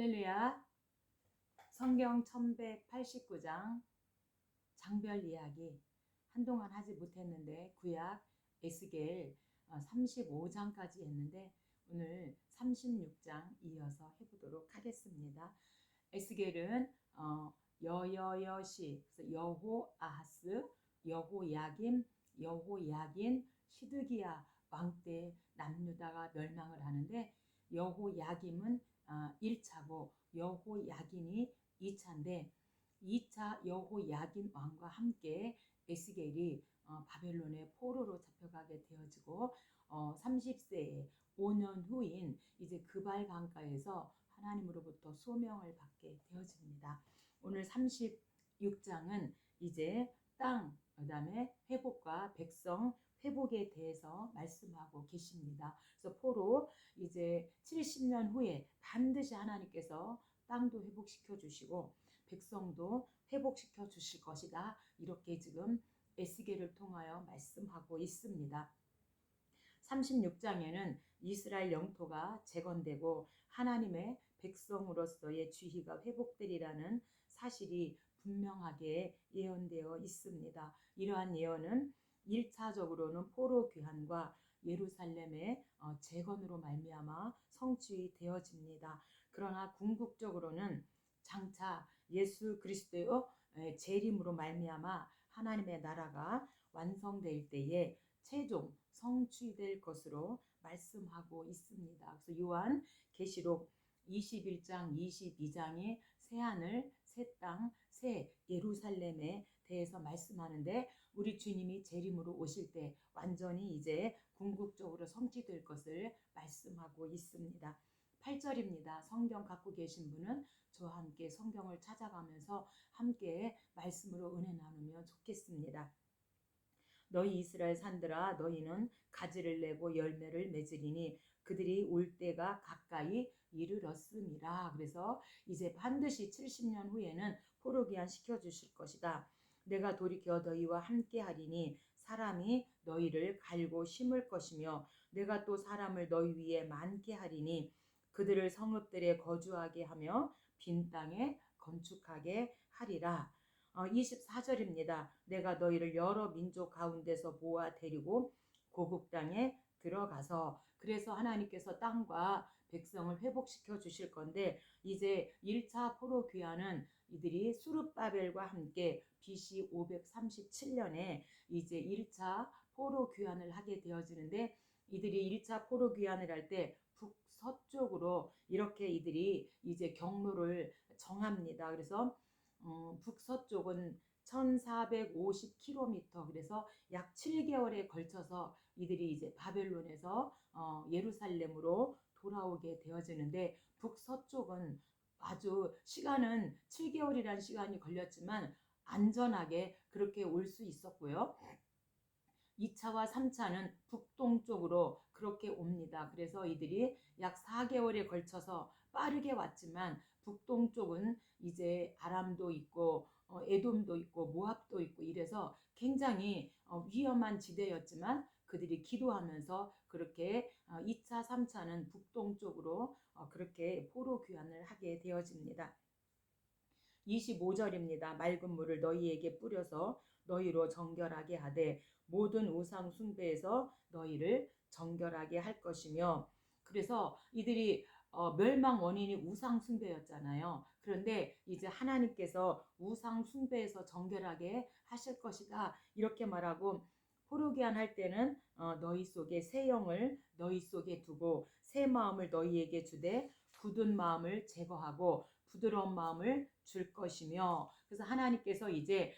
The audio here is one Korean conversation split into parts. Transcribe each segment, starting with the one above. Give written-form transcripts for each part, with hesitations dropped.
할렐루야. 성경 1189장 장별 이야기 한동안 하지 못했는데 구약 에스겔 35장까지 했는데 오늘 36장 이어서 해보도록 하겠습니다. 에스겔은 여여여시, 여호아하스, 여호야김, 여호야긴, 시드기야 왕 때 남유다가 멸망을 하는데 여호야김은 1차고 여호야긴이 2차인데 2차 여호야긴 왕과 함께 에스겔이 바벨론의 포로로 잡혀가게 되어지고 30세에 5년 후인 이제 그발 강가에서 하나님으로부터 소명을 받게 되어집니다. 오늘 36장은 이제 땅, 그 다음에 회복과 백성 회복에 대해서 말씀하고 계십니다. 그래서 포로 이제 70년 후에 반드시 하나님께서 땅도 회복시켜 주시고 백성도 회복시켜 주실 것이다. 이렇게 지금 에스겔을 통하여 말씀하고 있습니다. 36장에는 이스라엘 영토가 재건되고 하나님의 백성으로서의 주의가 회복되리라는 사실이 분명하게 예언되어 있습니다. 이러한 예언은 1차적으로는 포로 귀환과 예루살렘의 재건으로 말미암아 성취되어집니다. 그러나 궁극적으로는 장차 예수 그리스도의 재림으로 말미암아 하나님의 나라가 완성될 때에 최종 성취될 것으로 말씀하고 있습니다. 그래서 요한 계시록 21장 22장의 새하늘, 새 땅, 새 예루살렘에 대해서 말씀하는데 우리 주님이 재림으로 오실 때 완전히 이제 궁극적으로 성취될 것을 말씀하고 있습니다. 8절입니다. 성경 갖고 계신 분은 저와 함께 성경을 찾아가면서 함께 말씀으로 은혜 나누면 좋겠습니다. 너희 이스라엘 산들아 너희는 가지를 내고 열매를 맺으리니 그들이 올 때가 가까이 이르렀음이라. 그래서 이제 반드시 70년 후에는 포로 귀환 시켜주실 것이다. 내가 돌이켜 너희와 함께 하리니 사람이 너희를 갈고 심을 것이며 내가 또 사람을 너희 위에 많게 하리니 그들을 성읍들에 거주하게 하며 빈 땅에 건축하게 하리라. 24절입니다. 내가 너희를 여러 민족 가운데서 모아 데리고 고국 땅에 들어가서 그래서 하나님께서 땅과 백성을 회복시켜 주실 건데 이제 1차 포로 귀환은 이들이 수르바벨과 함께 BC 537년에 이제 1차 포로 귀환을 하게 되어지는데 이들이 1차 포로 귀환을 할 때 북서쪽으로 이렇게 이들이 이제 경로를 정합니다. 그래서 북서쪽은 1450km 그래서 약 7개월에 걸쳐서 이들이 이제 바벨론에서 예루살렘으로 돌아오게 되어지는데 북서쪽은 아주 시간은 7개월이라는 시간이 걸렸지만 안전하게 그렇게 올 수 있었고요. 2차와 3차는 북동쪽으로 그렇게 옵니다. 그래서 이들이 약 4개월에 걸쳐서 빠르게 왔지만 북동쪽은 이제 아람도 있고 에돔도 있고 모압도 있고 이래서 굉장히 위험한 지대였지만 그들이 기도하면서 그렇게 2차, 3차는 북동쪽으로 그렇게 포로 귀환을 하게 되어집니다. 25절입니다. 맑은 물을 너희에게 뿌려서 너희로 정결하게 하되 모든 우상 숭배에서 너희를 정결하게 할 것이며 그래서 이들이 멸망 원인이 우상 숭배였잖아요. 그런데 이제 하나님께서 우상 숭배에서 정결하게 하실 것이다. 이렇게 말하고 포로기한 할 때는 너희 속에 새 영을 너희 속에 두고 새 마음을 너희에게 주되 굳은 마음을 제거하고 부드러운 마음을 줄 것이며 그래서 하나님께서 이제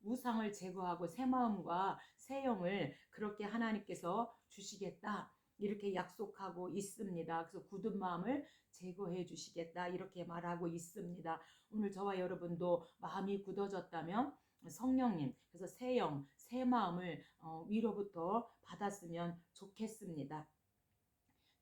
우상을 제거하고 새 마음과 새 영을 그렇게 하나님께서 주시겠다 이렇게 약속하고 있습니다. 그래서 굳은 마음을 제거해 주시겠다 이렇게 말하고 있습니다. 오늘 저와 여러분도 마음이 굳어졌다면 성령님 그래서 새 영, 새 마음을 위로부터 받았으면 좋겠습니다.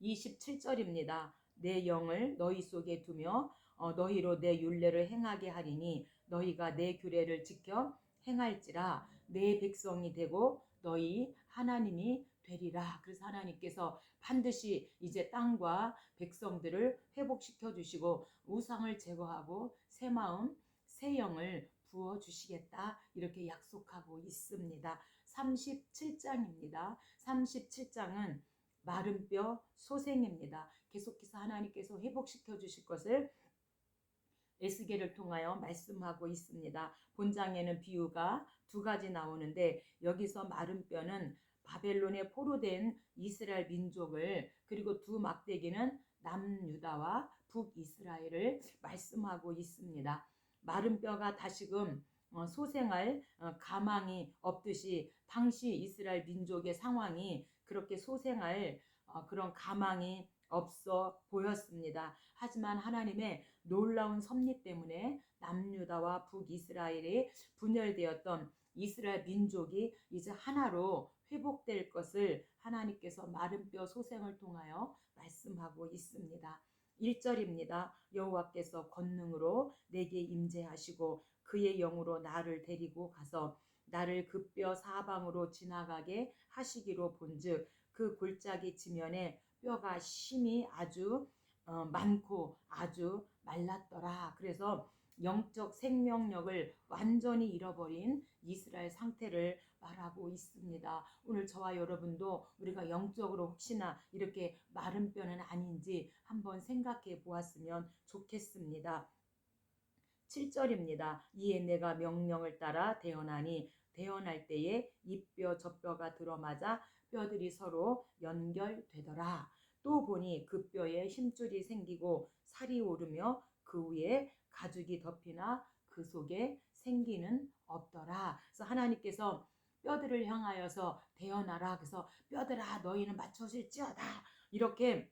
27절입니다. 내 영을 너희 속에 두며 너희로 내 율례를 행하게 하리니 너희가 내 규례를 지켜 행할지라 내 백성이 되고 너희 하나님이 되리라. 그래서 하나님께서 반드시 이제 땅과 백성들을 회복시켜 주시고 우상을 제거하고 새 마음, 새 영을 부어 주시겠다. 이렇게 약속하고 있습니다. 37장입니다. 37장은 마른 뼈 소생입니다. 계속해서 하나님께서 회복시켜 주실 것을 에스겔을 통하여 말씀하고 있습니다. 본장에는 비유가 두 가지 나오는데 여기서 마른 뼈는 바벨론에 포로된 이스라엘 민족을, 그리고 두 막대기는 남유다와 북이스라엘을 말씀하고 있습니다. 마른 뼈가 다시금 소생할 가망이 없듯이 당시 이스라엘 민족의 상황이 그렇게 소생할 그런 가망이 없어 보였습니다. 하지만 하나님의 놀라운 섭리 때문에 남유다와 북이스라엘이 분열되었던 이스라엘 민족이 이제 하나로 회복될 것을 하나님께서 마른 뼈 소생을 통하여 말씀하고 있습니다. 1절입니다. 여호와께서 권능으로 내게 임재하시고 그의 영으로 나를 데리고 가서 나를 그 뼈 사방으로 지나가게 하시기로 본즉 그 골짜기 지면에 뼈가 심히 아주 많고 아주 말랐더라. 그래서 영적 생명력을 완전히 잃어버린 이스라엘 상태를 말하고 있습니다. 오늘 저와 여러분도 우리가 영적으로 혹시나 이렇게 마른 뼈는 아닌지 한번 생각해 보았으면 좋겠습니다. 7절입니다. 이에 내가 명령을 따라 대언하니 대언할 때에 이 뼈 저 뼈가 들어맞아 뼈들이 서로 연결되더라. 또 보니 그 뼈에 힘줄이 생기고 살이 오르며 그 위에 가죽이 덮이나 그 속에 생기는 없더라. 그래서 하나님께서 뼈들을 향하여서 대언하라. 그래서 뼈들아 너희는 맞춰질지어다. 이렇게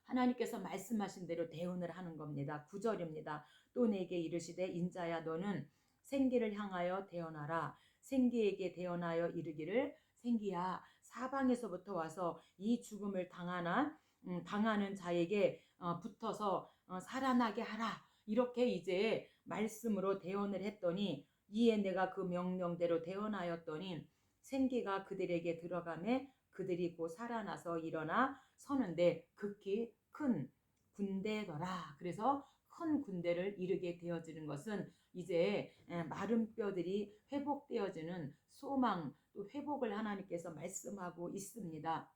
하나님께서 말씀하신 대로 대언을 하는 겁니다. 9절입니다. 또 내게 이르시되 인자야 너는 생기를 향하여 대언하라. 생기에게 대언하여 이르기를 생기야 사방에서부터 와서 이 죽음을 당하는 자에게 붙어서 살아나게 하라. 이렇게 이제 말씀으로 대언을 했더니 이에 내가 그 명령대로 대언하였더니 생기가 그들에게 들어가매 그들이 곧 살아나서 일어나 서는데 극히 큰 군대더라. 그래서 큰 군대를 이루게 되어지는 것은 이제 마른 뼈들이 회복되어지는 소망, 또 회복을 하나님께서 말씀하고 있습니다.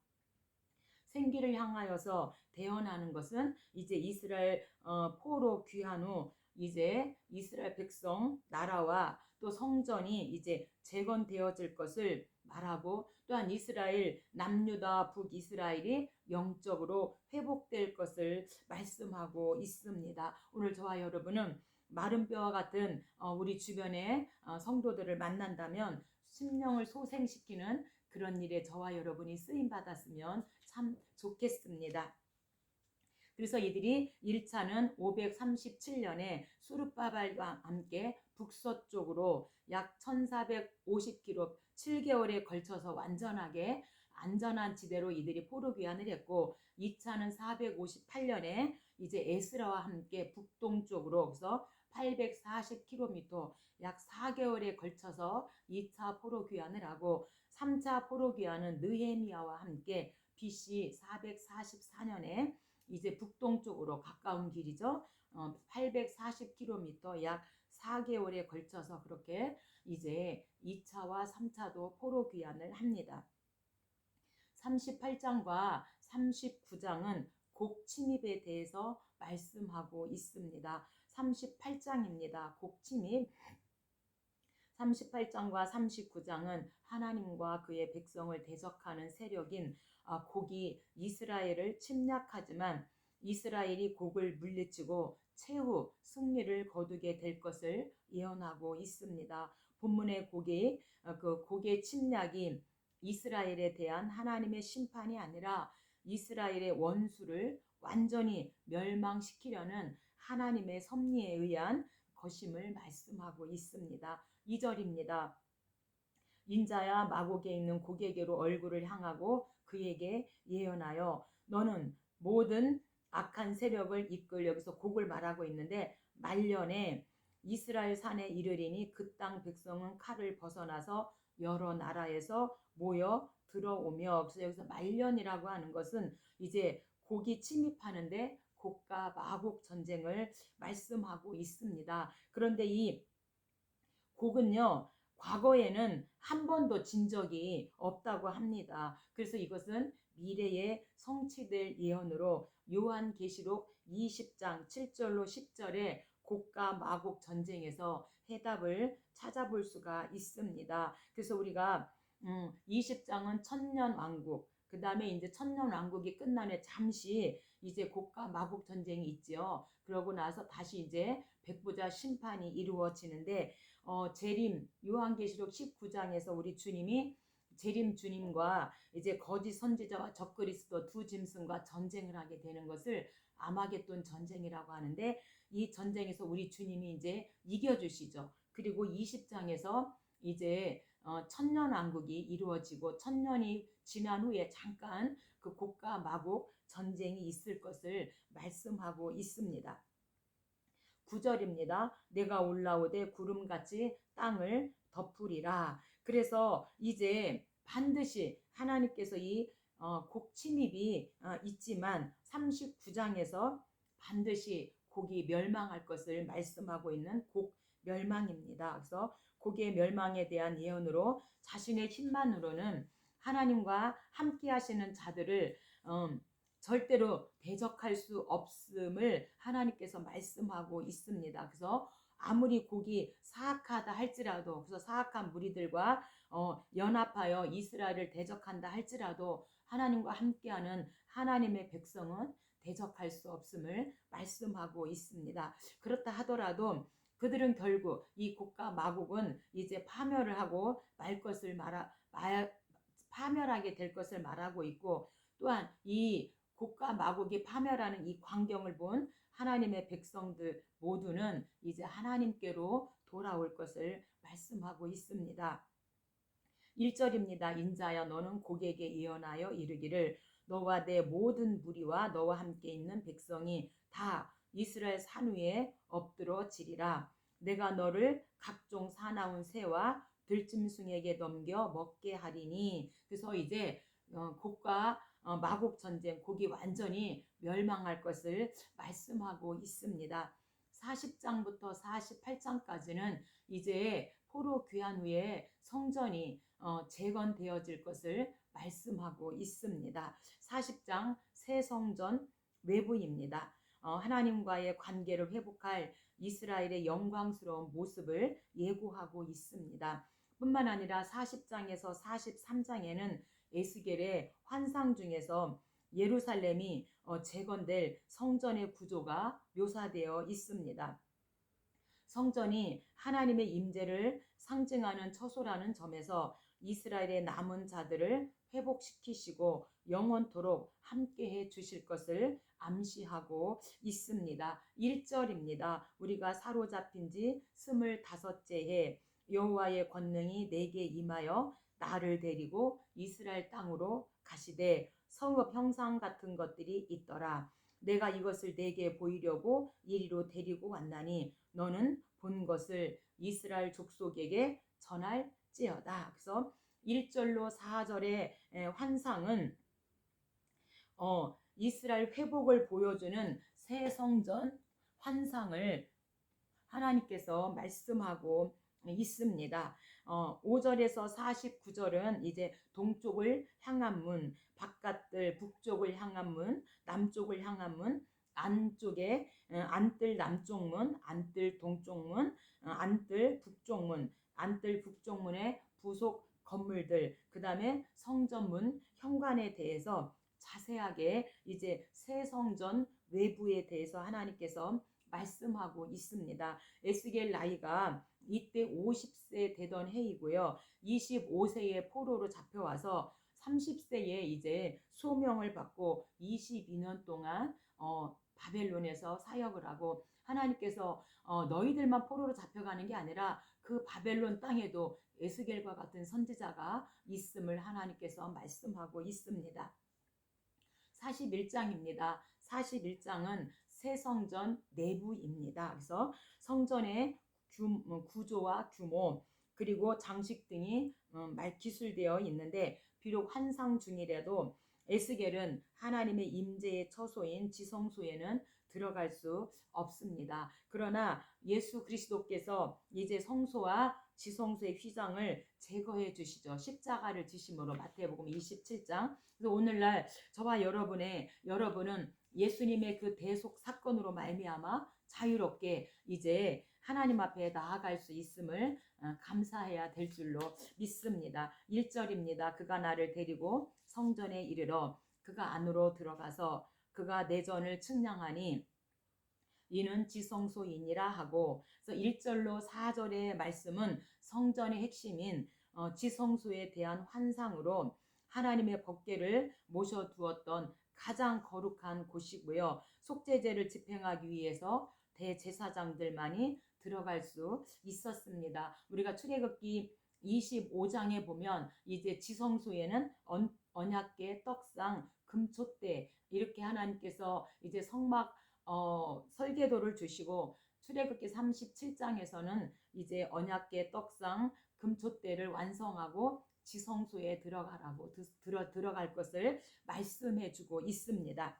생기를 향하여서 대언하는 것은 이제 이스라엘 포로 귀한 후 이제 이스라엘 백성 나라와 또 성전이 이제 재건되어질 것을 말하고, 또한 이스라엘 남유다 북이스라엘이 영적으로 회복될 것을 말씀하고 있습니다. 오늘 저와 여러분은 마른 뼈와 같은 우리 주변의 성도들을 만난다면 심령을 소생시키는 그런 일에 저와 여러분이 쓰임 받았으면 참 좋겠습니다. 그래서 이들이 1차는 537년에 수르바벨과 함께 북서쪽으로 약 1450km 7개월에 걸쳐서 완전하게 안전한 지대로 이들이 포로 귀환을 했고, 2차는 458년에 이제 에스라와 함께 북동쪽으로 그래서 840km 약 4개월에 걸쳐서 2차 포로 귀환을 하고, 3차 포로 귀환은 느헤미야와 함께 BC 444년에 이제 북동쪽으로 가까운 길이죠. 840km 약 4개월에 걸쳐서 그렇게 이제 2차와 3차도 포로 귀환을 합니다. 38장과 39장은 곡 침입에 대해서 말씀하고 있습니다. 38장입니다. 곡 침입. 38장과 39장은 하나님과 그의 백성을 대적하는 세력인 곡이 이스라엘을 침략하지만 이스라엘이 곡을 물리치고 최후 승리를 거두게 될 것을 예언하고 있습니다. 본문의 그 곡의 침략이 이스라엘에 대한 하나님의 심판이 아니라 이스라엘의 원수를 완전히 멸망시키려는 하나님의 섭리에 의한 것임을 말씀하고 있습니다. 2절입니다. 인자야 마곡에 있는 곡에게로 얼굴을 향하고 그에게 예언하여 너는 모든 악한 세력을 이끌, 여기서 곡을 말하고 있는데 말년에 이스라엘 산에 이르리니 그 땅 백성은 칼을 벗어나서 여러 나라에서 모여 들어오며, 그래서 여기서 말년이라고 하는 것은 이제 곡이 침입하는데 곡과 마곡 전쟁을 말씀하고 있습니다. 그런데 이 곡은요, 과거에는 한 번도 진 적이 없다고 합니다. 그래서 이것은 미래에 성취될 예언으로 요한계시록 20장 7절로 10절에 곡과 마곡 전쟁에서 해답을 찾아볼 수가 있습니다. 그래서 우리가 20장은 천년 왕국, 그 다음에 이제 천년 왕국이 끝난 후에 잠시 이제 곡과 마곡 전쟁이 있죠. 그러고 나서 다시 이제 백부자 심판이 이루어지는데, 재림 요한계시록 19장에서 우리 주님이 재림 주님과 이제 거짓 선지자와 적그리스도 두 짐승과 전쟁을 하게 되는 것을 아마겟돈 전쟁이라고 하는데, 이 전쟁에서 우리 주님이 이제 이겨주시죠. 그리고 20장에서 이제 천년 왕국이 이루어지고 천년이 지난 후에 잠깐 그 곡과 마곡 전쟁이 있을 것을 말씀하고 있습니다. 9절입니다. 내가 올라오되 구름같이 땅을 덮으리라. 그래서 이제 반드시 하나님께서 이 곡 침입이 있지만 39장에서 반드시 곡이 멸망할 것을 말씀하고 있는 곡 멸망입니다. 그래서 곡의 멸망에 대한 예언으로 자신의 힘만으로는 하나님과 함께 하시는 자들을 절대로 대적할 수 없음을 하나님께서 말씀하고 있습니다. 그래서 아무리 곡이 사악하다 할지라도, 그래서 사악한 무리들과 연합하여 이스라엘을 대적한다 할지라도 하나님과 함께하는 하나님의 백성은 대적할 수 없음을 말씀하고 있습니다. 그렇다 하더라도 그들은 결국 이 곡과 마곡은 이제 파멸을 하고 파멸하게 될 것을 말하고 있고, 또한 이 곡과 마곡이 파멸하는 이 광경을 본 하나님의 백성들 모두는 이제 하나님께로 돌아올 것을 말씀하고 있습니다. 1절입니다. 인자여 너는 곡에게 예언하여 이르기를 너와 내 모든 무리와 너와 함께 있는 백성이 다 이스라엘 산 위에 엎드러지리라. 내가 너를 각종 사나운 새와 들짐승에게 넘겨 먹게 하리니. 그래서 이제 곡과 마곡 전쟁, 곡이 완전히 멸망할 것을 말씀하고 있습니다. 40장부터 48장까지는 이제 포로 귀환 후에 성전이 재건되어질 것을 말씀하고 있습니다. 40장 새 성전 외부입니다. 하나님과의 관계를 회복할 이스라엘의 영광스러운 모습을 예고하고 있습니다. 뿐만 아니라 40장에서 43장에는 에스겔의 환상 중에서 예루살렘이 재건될 성전의 구조가 묘사되어 있습니다. 성전이 하나님의 임재를 상징하는 처소라는 점에서 이스라엘의 남은 자들을 회복시키시고 영원토록 함께해 주실 것을 암시하고 있습니다. 1절입니다. 우리가 사로잡힌 지 25째 해 여호와의 권능이 내게 임하여 나를 데리고 이스라엘 땅으로 가시되 성읍 형상 같은 것들이 있더라. 내가 이것을 내게 보이려고 이리로 데리고 왔나니 너는 본 것을 이스라엘 족속에게 전할지어다. 그래서 1절로 4절의 환상은 이스라엘 회복을 보여주는 새 성전 환상을 하나님께서 말씀하고 있습니다. 5절에서 49절은 이제 동쪽을 향한 문, 바깥들 북쪽을 향한 문, 남쪽을 향한 문, 안쪽에 안뜰 남쪽 문, 안뜰 동쪽 문, 안뜰 북쪽 문, 안뜰 북쪽 문의 부속 건물들, 그 다음에 성전문 현관에 대해서 자세하게 이제 새 성전 외부에 대해서 하나님께서 말씀하고 있습니다. 에스겔 나이가 이때 50세 되던 해이고요. 25세에 포로로 잡혀와서 30세에 이제 소명을 받고 22년 동안 바벨론에서 사역을 하고, 하나님께서 너희들만 포로로 잡혀가는 게 아니라 그 바벨론 땅에도 에스겔과 같은 선지자가 있음을 하나님께서 말씀하고 있습니다. 41장입니다. 41장은 새 성전 내부입니다. 그래서 성전의 구조와 규모, 그리고 장식 등이 기술되어 있는데, 비록 환상 중이라도 에스겔은 하나님의 임재의 처소인 지성소에는 들어갈 수 없습니다. 그러나 예수 그리스도께서 이제 성소와 지성소의 휘장을 제거해 주시죠. 십자가를 지심으로 마태복음 27장. 그래서 오늘날 저와 여러분은 예수님의 그 대속 사건으로 말미암아 자유롭게 이제 하나님 앞에 나아갈 수 있음을 감사해야 될 줄로 믿습니다. 1절입니다. 그가 나를 데리고 성전에 이르러 그가 안으로 들어가서 그가 내전을 측량하니 이는 지성소이니라 하고, 그래서 1절로 4절의 말씀은 성전의 핵심인 지성소에 대한 환상으로 하나님의 법궤를 모셔두었던 가장 거룩한 곳이고요. 속죄제를 집행하기 위해서 대제사장들만이 들어갈 수 있었습니다. 우리가 출애굽기 25장에 보면 이제 지성소에는 언약궤, 떡상, 금촛대 이렇게 하나님께서 이제 성막 설계도를 주시고, 출애굽기 37장에서는 이제 언약궤, 떡상, 금촛대를 완성하고 지성소에 들어가라고 들어갈 것을 말씀해 주고 있습니다.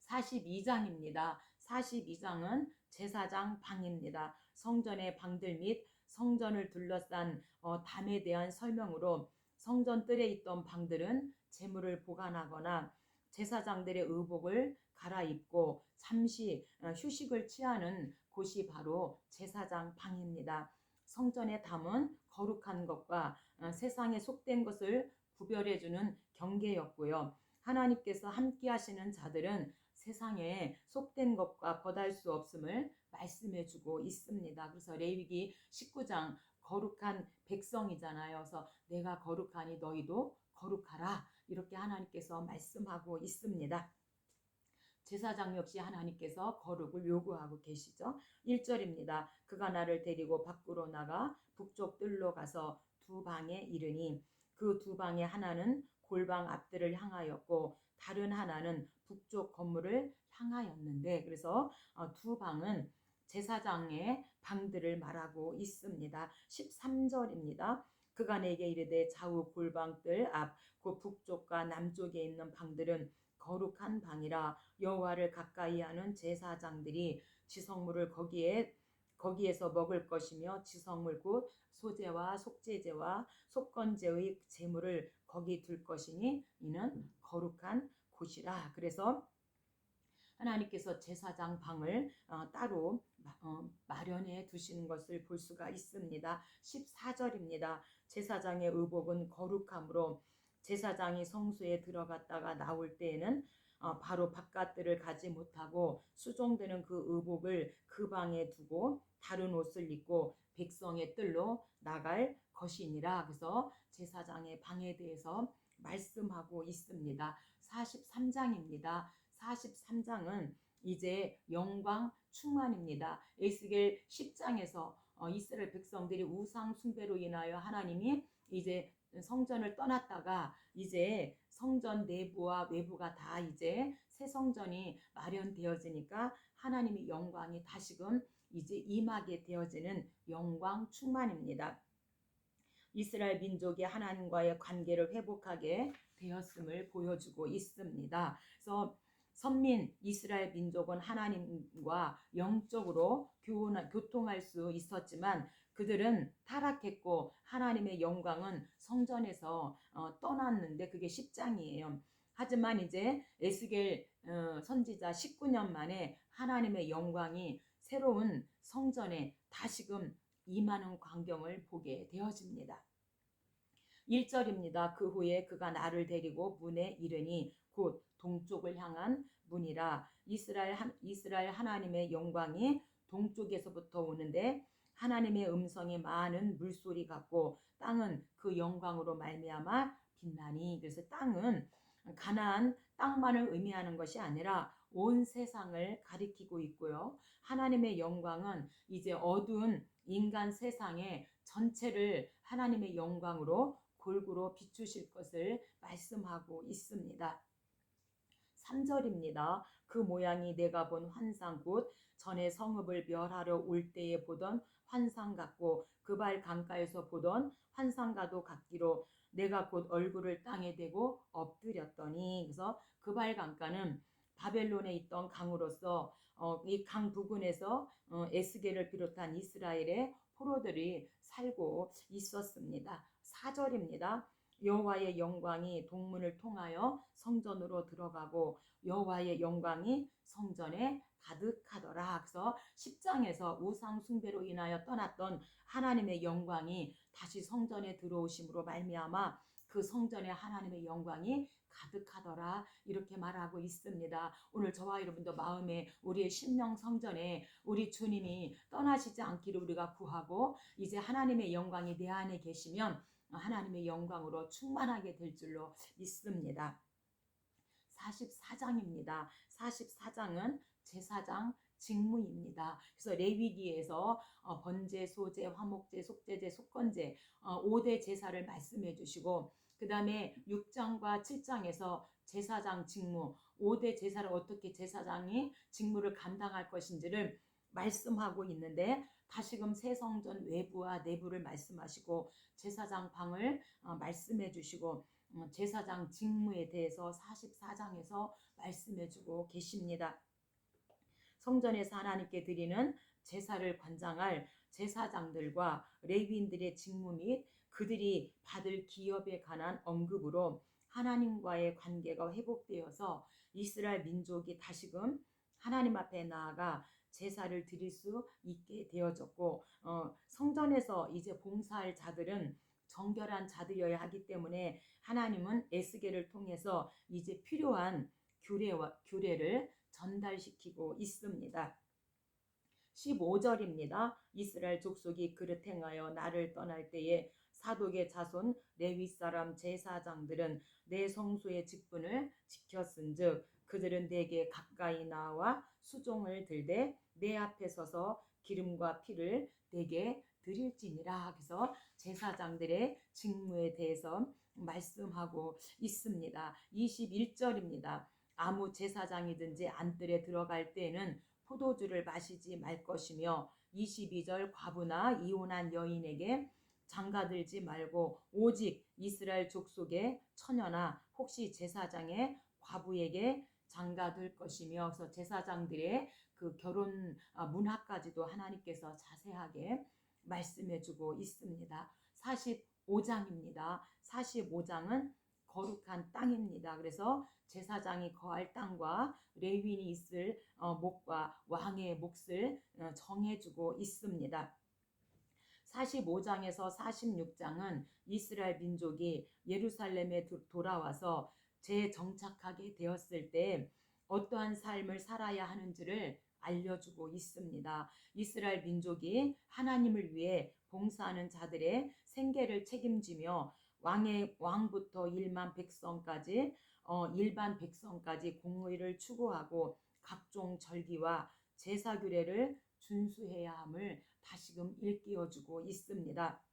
42장입니다. 42장은 제사장 방입니다. 성전의 방들 및 성전을 둘러싼 담에 대한 설명으로, 성전 뜰에 있던 방들은 재물을 보관하거나 제사장들의 의복을 갈아입고 잠시 휴식을 취하는 곳이 바로 제사장 방입니다. 성전의 담은 거룩한 것과 세상에 속된 것을 구별해주는 경계였고요. 하나님께서 함께 하시는 자들은 세상에 속된 것과 벗할 수 없음을 말씀해주고 있습니다. 그래서 레위기 19장 거룩한 백성이잖아요. 그래서 내가 거룩하니 너희도 거룩하라, 이렇게 하나님께서 말씀하고 있습니다. 제사장 역시 하나님께서 거룩을 요구하고 계시죠. 1절입니다. 그가 나를 데리고 밖으로 나가 북쪽 뜰로 가서 두 방에 이르니 그 두 방의 하나는 골방 앞들을 향하였고 다른 하나는 북쪽 건물을 향하였는데, 그래서 두 방은 제사장의 방들을 말하고 있습니다. 13절입니다. 그가 내게 이르되 좌우 골방뜰 앞 그 북쪽과 남쪽에 있는 방들은 거룩한 방이라 여호와를 가까이 하는 제사장들이 지성물을 거기에서 먹을 것이며 지성물 곧 소제와 속죄제와 속건제의 제물을 거기 둘 것이니 이는 거룩한 곳이라. 그래서 하나님께서 제사장 방을 따로 마련해 두시는 것을 볼 수가 있습니다. 14절입니다. 제사장의 의복은 거룩함으로 제사장이 성소에 들어갔다가 나올 때에는 바로 바깥들을 가지 못하고 수종되는 그 의복을 그 방에 두고 다른 옷을 입고 백성의 뜰로 나갈 것이니라. 그래서 제사장의 방에 대해서 말씀하고 있습니다. 43장입니다. 43장은 이제 영광 충만입니다. 에스겔 10장에서 이스라엘 백성들이 우상 숭배로 인하여 하나님이 이제 성전을 떠났다가 이제 성전 내부와 외부가 다 이제 새 성전이 마련되어지니까 하나님의 영광이 다시금 이제 임하게 되어지는 영광 충만입니다. 이스라엘 민족이 하나님과의 관계를 회복하게 되었음을 보여주고 있습니다. 그래서 선민 이스라엘 민족은 하나님과 영적으로 교통할 수 있었지만 그들은 타락했고 하나님의 영광은 성전에서 떠났는데 그게 10장이에요. 하지만 이제 에스겔 선지자 19년 만에 하나님의 영광이 새로운 성전에 다시금 임하는 광경을 보게 되어집니다. 1절입니다. 그 후에 그가 나를 데리고 문에 이르니 곧 동쪽을 향한 문이라. 이스라엘 하나님의 영광이 동쪽에서부터 오는데 하나님의 음성이 많은 물소리 같고 땅은 그 영광으로 말미암아 빛나니. 그래서 땅은 가나안 땅만을 의미하는 것이 아니라 온 세상을 가리키고 있고요. 하나님의 영광은 이제 어두운 인간 세상의 전체를 하나님의 영광으로 골고루 비추실 것을 말씀하고 있습니다. 3절입니다. 그 모양이 내가 본 환상 곧 전에 성읍을 멸하러 올 때에 보던 환상 같고 그발 강가에서 보던 환상과도 같기로 내가 곧 얼굴을 땅에 대고 엎드렸더니. 그래서 그발 강가는 바벨론에 있던 강으로서 이 강 부근에서 에스겔을 비롯한 이스라엘의 포로들이 살고 있었습니다. 4절입니다. 여호와의 영광이 동문을 통하여 성전으로 들어가고 여호와의 영광이 성전에 가득하더라. 그래서 10장에서 우상 숭배로 인하여 떠났던 하나님의 영광이 다시 성전에 들어오심으로 말미암아 그 성전에 하나님의 영광이 가득하더라, 이렇게 말하고 있습니다. 오늘 저와 여러분도 마음에 우리의 심령 성전에 우리 주님이 떠나시지 않기를 우리가 구하고, 이제 하나님의 영광이 내 안에 계시면 하나님의 영광으로 충만하게 될 줄로 믿습니다. 44장입니다. 44장은 제사장 직무입니다. 그래서 레위기에서 번제, 소제, 화목제, 속제제, 속건제 5대 제사를 말씀해 주시고, 그 다음에 6장과 7장에서 제사장 직무, 5대 제사를 어떻게 제사장이 직무를 감당할 것인지를 말씀하고 있는데, 다시금 새 성전 외부와 내부를 말씀하시고 제사장 방을 말씀해 주시고 제사장 직무에 대해서 44장에서 말씀해 주고 계십니다. 성전에서 하나님께 드리는 제사를 관장할 제사장들과 레위인들의 직무 및 그들이 받을 기업에 관한 언급으로 하나님과의 관계가 회복되어서 이스라엘 민족이 다시금 하나님 앞에 나아가 제사를 드릴 수 있게 되어졌고, 성전에서 이제 봉사할 자들은 정결한 자들이어야 하기 때문에 하나님은 에스겔을 통해서 이제 필요한 규례를 전달시키고 있습니다. 15절입니다. 이스라엘 족속이 그릇 행하여 나를 떠날 때에 사독의 자손 레위 사람 제사장들은 내 성소의 직분을 지켰은즉 그들은 내게 가까이 나와 수종을 들되 내 앞에 서서 기름과 피를 내게 드릴지니라. 그래서 제사장들의 직무에 대해서 말씀하고 있습니다. 21절입니다. 아무 제사장이든지 안뜰에 들어갈 때에는 포도주를 마시지 말 것이며, 22절 과부나 이혼한 여인에게 장가들지 말고 오직 이스라엘 족속의 처녀나 혹시 제사장의 과부에게 장가들 것이며, 그래서 제사장들의 그 결혼 문화까지도 하나님께서 자세하게 말씀해주고 있습니다. 45장입니다. 45장은 거룩한 땅입니다. 그래서 제사장이 거할 땅과 레위인이 있을 목과 왕의 몫을 정해주고 있습니다. 45장에서 46장은 이스라엘 민족이 예루살렘에 돌아와서 재정착하게 되었을 때 어떠한 삶을 살아야 하는지를 알려주고 있습니다. 이스라엘 민족이 하나님을 위해 봉사하는 자들의 생계를 책임지며 왕부터 일반 백성까지 공의를 추구하고 각종 절기와 제사 규례를 준수해야 함을 다시금 일깨워주고 있습니다.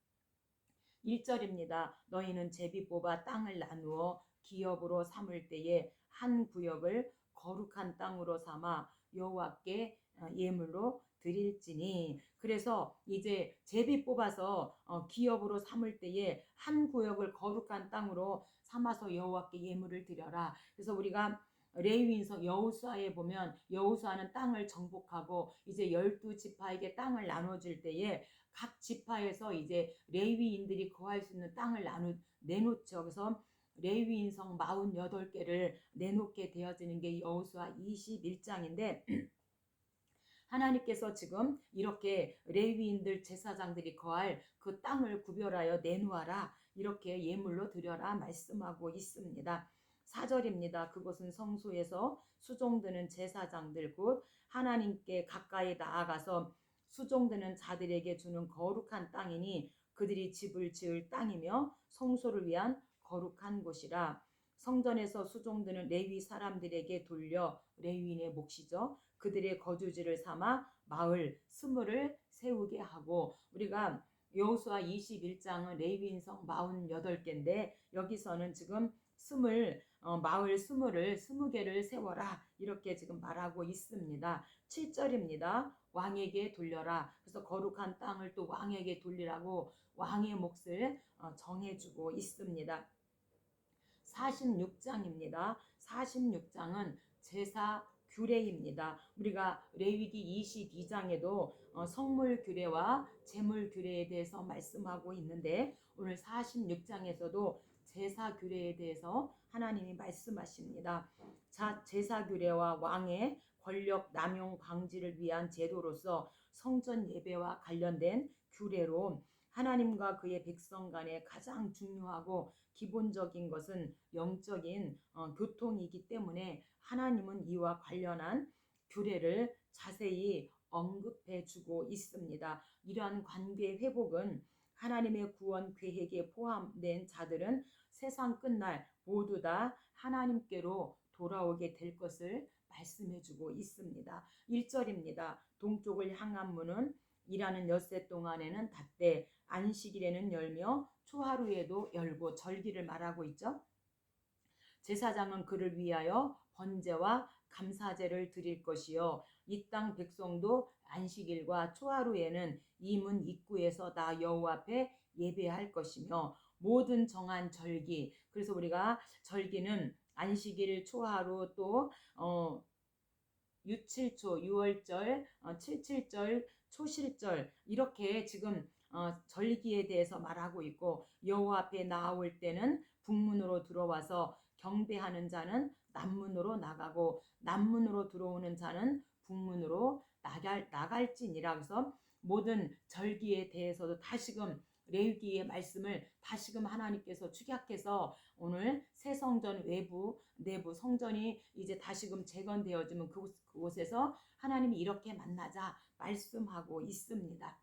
1절입니다. 너희는 제비 뽑아 땅을 나누어 기업으로 삼을 때에 한 구역을 거룩한 땅으로 삼아 여호와께 예물로 드릴지니. 그래서 이제 제비 뽑아서 기업으로 삼을 때에 한 구역을 거룩한 땅으로 삼아서 여호와께 예물을 드려라. 그래서 우리가 레위인서 여호수아에 보면 여호수아는 땅을 정복하고 이제 12지파에게 땅을 나눠줄 때에 각 지파에서 이제 레위인들이 거할 수 있는 땅을 내놓죠. 그래서 레위인성 48개를 내놓게 되어지는 게 여호수아 21장인데 하나님께서 지금 이렇게 레위인들 제사장들이 거할 그 땅을 구별하여 내놓아라, 이렇게 예물로 드려라 말씀하고 있습니다. 4절입니다. 그곳은 성소에서 수종드는 제사장들 곧 하나님께 가까이 나아가서 수종드는 자들에게 주는 거룩한 땅이니 그들이 집을 지을 땅이며 성소를 위한 거룩한 곳이라. 성전에서 수종드는 레위 사람들에게 돌려 레위인의 몫이죠. 그들의 거주지를 삼아 마을 스물을 세우게 하고, 우리가 여호수아 21장은 레위인성 48개인데 여기서는 지금 스물 마을 20개를 세워라 이렇게 지금 말하고 있습니다. 7절입니다. 왕에게 돌려라. 그래서 거룩한 땅을 또 왕에게 돌리라고 왕의 몫을 정해주고 있습니다. 46장입니다. 46장은 제사 규례입니다. 우리가 레위기 22장에도 성물 규례와 제물 규례에 대해서 말씀하고 있는데 오늘 46장에서도 제사 규례에 대해서 하나님이 말씀하십니다. 자, 제사 규례와 왕의 권력 남용 방지를 위한 제도로서 성전 예배와 관련된 규례로 하나님과 그의 백성 간에 가장 중요하고 기본적인 것은 영적인 교통이기 때문에 하나님은 이와 관련한 규례를 자세히 언급해 주고 있습니다. 이러한 관계 회복은 하나님의 구원 계획에 포함된 자들은 세상 끝날 모두 다 하나님께로 돌아오게 될 것을 말씀해 주고 있습니다. 1절입니다. 동쪽을 향한 문은 일하는 엿새 동안에는 닫되 안식일에는 열며 초하루에도 열고 절기를 말하고 있죠. 제사장은 그를 위하여 번제와 감사제를 드릴 것이요 이 땅 백성도 안식일과 초하루에는 이 문 입구에서 다 여호와 앞에 예배할 것이며 모든 정한 절기, 그래서 우리가 절기는 안식일, 초하루, 또 유칠초, 유월절, 칠칠절, 초실절 이렇게 지금 절기에 대해서 말하고 있고 여호와 앞에 나올 때는 북문으로 들어와서 경배하는 자는 남문으로 나가고 남문으로 들어오는 자는 북문으로 나갈지니라. 그래서 모든 절기에 대해서도 다시금 레위기의 말씀을 다시금 하나님께서 축약해서 오늘 새 성전 외부 내부 성전이 이제 다시금 재건되어지면 그곳에서 하나님이 이렇게 만나자 말씀하고 있습니다.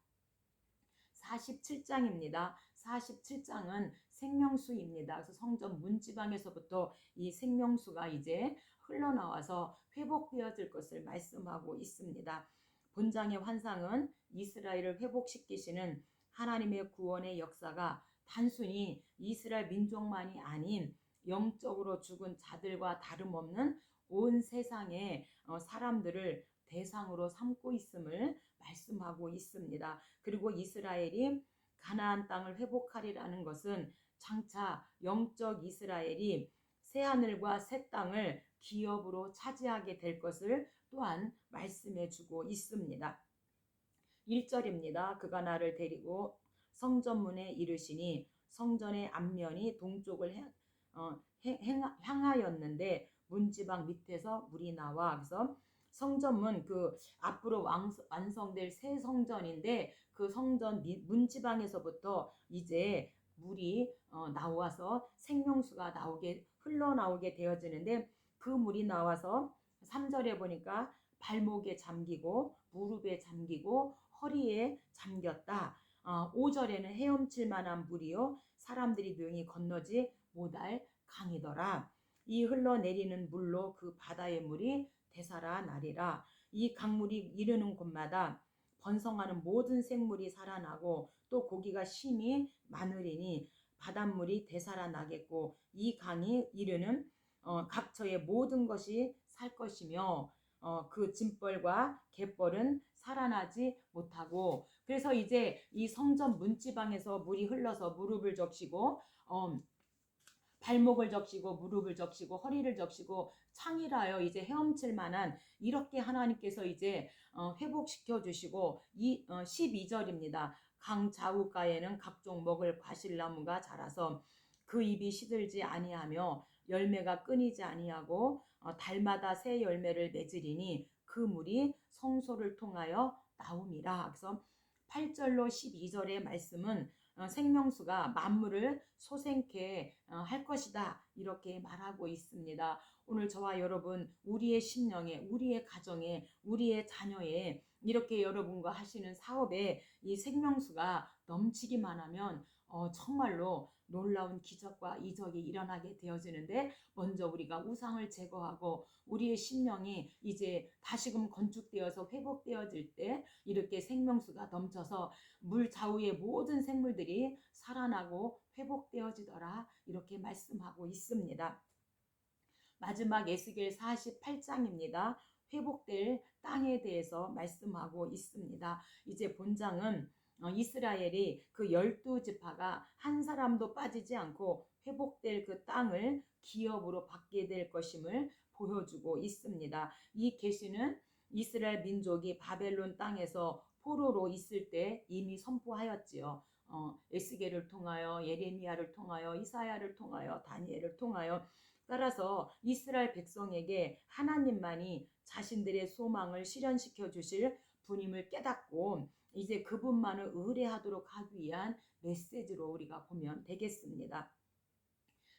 47장입니다. 47장은 생명수입니다. 그래서 성전 문지방에서부터 이 생명수가 이제 흘러나와서 회복되어질 것을 말씀하고 있습니다. 본장의 환상은 이스라엘을 회복시키시는 하나님의 구원의 역사가 단순히 이스라엘 민족만이 아닌 영적으로 죽은 자들과 다름없는 온 세상의 사람들을 대상으로 삼고 있음을 말씀하고 있습니다. 그리고 이스라엘이 가나안 땅을 회복하리라는 것은 장차 영적 이스라엘이 새하늘과 새 땅을 기업으로 차지하게 될 것을 또한 말씀해 주고 있습니다. 1절입니다. 그가 나를 데리고 성전문에 이르시니 성전의 앞면이 동쪽을 향하였는데 문지방 밑에서 물이 나와. 그래서 성전문 그 앞으로 완성될 새 성전인데 그 성전 문지방에서부터 이제 물이 나와서 생명수가 흘러나오게 되어지는데 그 물이 나와서 3절에 보니까 발목에 잠기고 무릎에 잠기고 허리에 잠겼다. 5절에는 헤엄칠 만한 물이요 사람들이 능히 건너지 못할 강이더라. 이 흘러내리는 물로 그 바다의 물이 되살아나리라. 이 강물이 이르는 곳마다 번성하는 모든 생물이 살아나고 또 고기가 심히 많으리니 바닷물이 되살아나겠고 이 강이 이르는 각처의 모든 것이 살 것이며 그 짐벌과 갯벌은 살아나지 못하고. 그래서 이제 이 성전 문지방에서 물이 흘러서 무릎을 적시고 발목을 적시고 무릎을 적시고 허리를 적시고 창이라여 이제 헤엄칠 만한 이렇게 하나님께서 이제 회복시켜 주시고 12절입니다. 강 좌우가에는 각종 먹을 과실나무가 자라서 그 잎이 시들지 아니하며 열매가 끊이지 아니하고 달마다 새 열매를 맺으리니 그 물이 성소를 통하여 나옴이라. 그래서 8절로 12절의 말씀은 생명수가 만물을 소생케 할 것이다 이렇게 말하고 있습니다. 오늘 저와 여러분 우리의 심령에 우리의 가정에 우리의 자녀에 이렇게 여러분과 하시는 사업에 이 생명수가 넘치기만 하면 정말로 놀라운 기적과 이적이 일어나게 되어지는데 먼저 우리가 우상을 제거하고 우리의 심령이 이제 다시금 건축되어서 회복되어질 때 이렇게 생명수가 넘쳐서 물 좌우의 모든 생물들이 살아나고 회복되어지더라 이렇게 말씀하고 있습니다. 마지막 에스겔 48장입니다. 회복될 땅에 대해서 말씀하고 있습니다. 이제 본장은 이스라엘이 그 12지파가 한 사람도 빠지지 않고 회복될 그 땅을 기업으로 받게 될 것임을 보여주고 있습니다. 이 계시는 이스라엘 민족이 바벨론 땅에서 포로로 있을 때 이미 선포하였지요. 에스겔을 통하여, 예레미야를 통하여, 이사야를 통하여, 다니엘을 통하여, 따라서 이스라엘 백성에게 하나님만이 자신들의 소망을 실현시켜 주실 분임을 깨닫고 이제 그분만을 의뢰하도록 하기 위한 메시지로 우리가 보면 되겠습니다.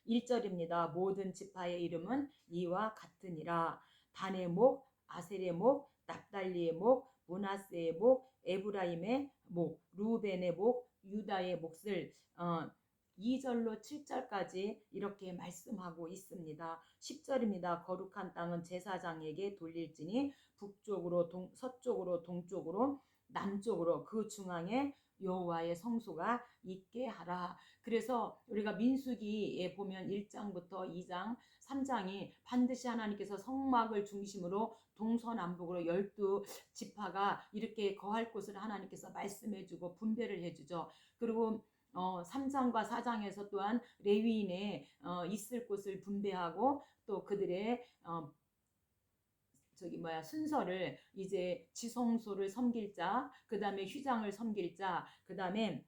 1절입니다. 모든 지파의 이름은 이와 같으니라. 단의 목, 아셀의 목, 납달리의 목, 므낫세의 목, 에브라임의 목, 루벤의 목, 유다의 몫을 2절로 7절까지 이렇게 말씀하고 있습니다. 10절입니다. 거룩한 땅은 제사장에게 돌릴지니 북쪽으로 서쪽으로 동쪽으로 남쪽으로 그 중앙에 여호와의 성소가 있게 하라. 그래서 우리가 민수기에 보면 1장부터 2장, 3장이 반드시 하나님께서 성막을 중심으로 동서남북으로 12지파가 이렇게 거할 곳을 하나님께서 말씀해주고 분배를 해주죠. 그리고 3장과 4장에서 또한 레위인의 있을 곳을 분배하고 또 그들의 순서를 이제 지성소를 섬길 자, 그 다음에 휘장을 섬길 자, 그 다음에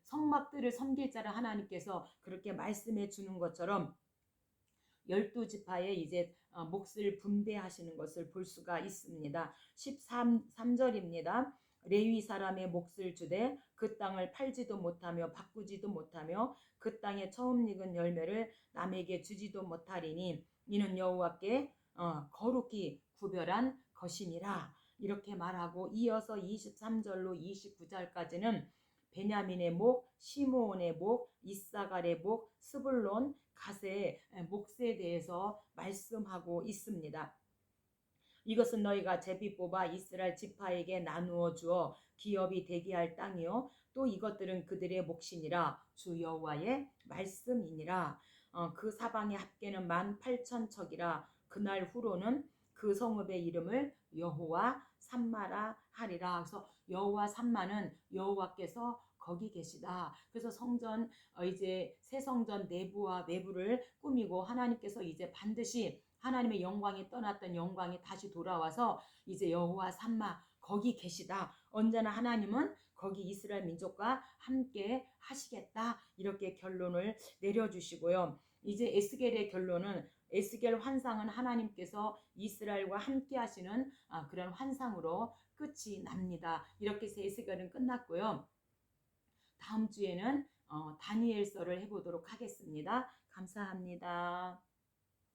성막들을 섬길 자를 하나님께서 그렇게 말씀해 주는 것처럼 12지파의 이제 몫을 분배하시는 것을 볼 수가 있습니다. 13절입니다. 레위 사람의 몫을 주되 그 땅을 팔지도 못하며 바꾸지도 못하며 그 땅에 처음 익은 열매를 남에게 주지도 못하리니 이는 여호와께 거룩히 구별한 것이니라. 이렇게 말하고 이어서 23절로 29절까지는 베냐민의 목, 시므온의 목, 이사갈의 목, 스불론, 갓의 몫에 대해서 말씀하고 있습니다. 이것은 너희가 제비 뽑아 이스라엘 지파에게 나누어 주어 기업이 되게 할 땅이요 또 이것들은 그들의 몫이니라. 주 여호와의 말씀이니라. 그 사방의 합계는 18,000척이라. 그날 후로는 그 성읍의 이름을 여호와 삼마라 하리라. 그래서 여호와 삼마는 여호와께서 거기 계시다. 그래서 성전 이제 새 성전 내부와 외부를 꾸미고 하나님께서 이제 반드시 하나님의 영광이 떠났던 영광이 다시 돌아와서 이제 여호와 삼마 거기 계시다. 언제나 하나님은 거기 이스라엘 민족과 함께 하시겠다. 이렇게 결론을 내려주시고요. 이제 에스겔의 결론은 에스겔 환상은 하나님께서 이스라엘과 함께 하시는 그런 환상으로 끝이 납니다. 이렇게 해서 에스겔은 끝났고요. 다음 주에는 다니엘서를 해보도록 하겠습니다. 감사합니다.